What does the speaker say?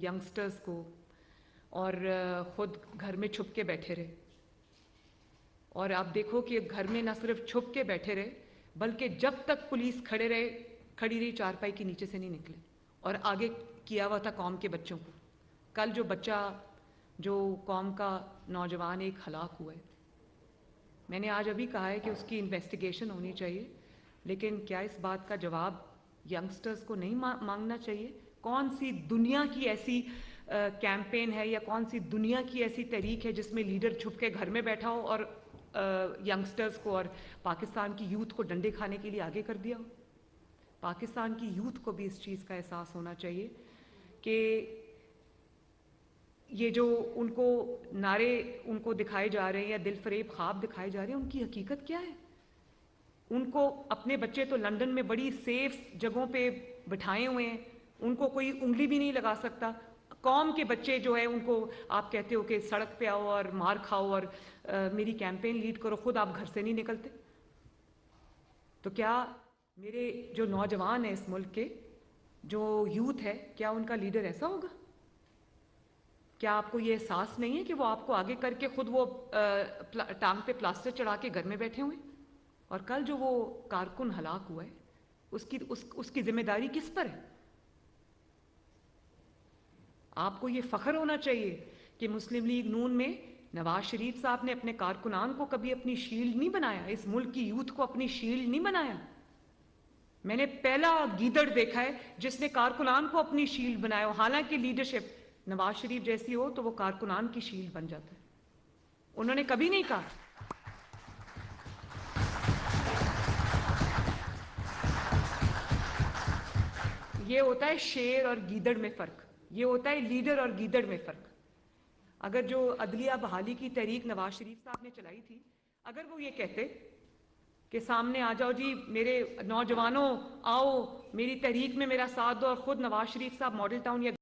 Youngsters को, और ख़ुद घर में छुप के बैठे रहे। और आप देखो कि घर में ना सिर्फ छुप के बैठे रहे, बल्कि जब तक पुलिस खड़ी रही चारपाई के नीचे से नहीं निकले, और आगे किया हुआ था कौम के बच्चों को। कल जो बच्चा, जो कौम का नौजवान एक हलाक हुआ है, मैंने आज अभी कहा है कि उसकी इन्वेस्टिगेशन होनी चाहिए, लेकिन क्या इस बात का जवाब यंगस्टर्स को नहीं मांगना चाहिए? कौन सी दुनिया की ऐसी कैंपेन है या कौन सी दुनिया की ऐसी तहरीक है जिसमें लीडर छुप के घर में बैठा हो और यंगस्टर्स को और पाकिस्तान की यूथ को डंडे खाने के लिए आगे कर दिया हो? पाकिस्तान की यूथ को भी इस चीज़ का एहसास होना चाहिए कि ये जो उनको नारे उनको दिखाए जा रहे हैं या दिल फरेब ख्वाब दिखाए जा रहे हैं, उनकी हकीकत क्या है? उनको अपने बच्चे तो लंदन में बड़ी सेफ जगहों पे बिठाए हुए हैं, उनको कोई उंगली भी नहीं लगा सकता। कौम के बच्चे जो है उनको आप कहते हो कि सड़क पे आओ और मार खाओ और मेरी कैंपेन लीड करो, खुद आप घर से नहीं निकलते। तो क्या मेरे जो नौजवान हैं इस मुल्क के, जो यूथ है, क्या उनका लीडर ऐसा होगा? क्या आपको ये एहसास नहीं है कि वो आपको आगे करके खुद वो टांग पे प्लास्टर चढ़ा के घर में बैठे हुए? और कल जो वो कारकुन हलाक हुआ है, उसकी जिम्मेदारी किस पर है? आपको ये फख्र होना चाहिए कि मुस्लिम लीग नून में नवाज शरीफ साहब ने अपने कारकुनान को कभी अपनी शील्ड नहीं बनाया, इस मुल्क की यूथ को अपनी शील्ड नहीं बनाया। मैंने पहला गीदड़ देखा है जिसने कारकुनान को अपनी शील्ड बनाया। हालांकि लीडरशिप नवाज शरीफ जैसी हो तो वो कारकुनान की शील्ड बन जाता है। उन्होंने कभी नहीं कहा। ये होता है शेर और गीदड़ में फर्क, ये होता है लीडर और गीदड़ में फर्क। अगर जो अदलिया बहाली की तहरीक नवाज शरीफ साहब ने चलाई थी, अगर वो ये कहते कि सामने आ जाओ जी मेरे नौजवानों, आओ मेरी तहरीक में मेरा साथ दो, और खुद नवाज शरीफ साहब मॉडल टाउन या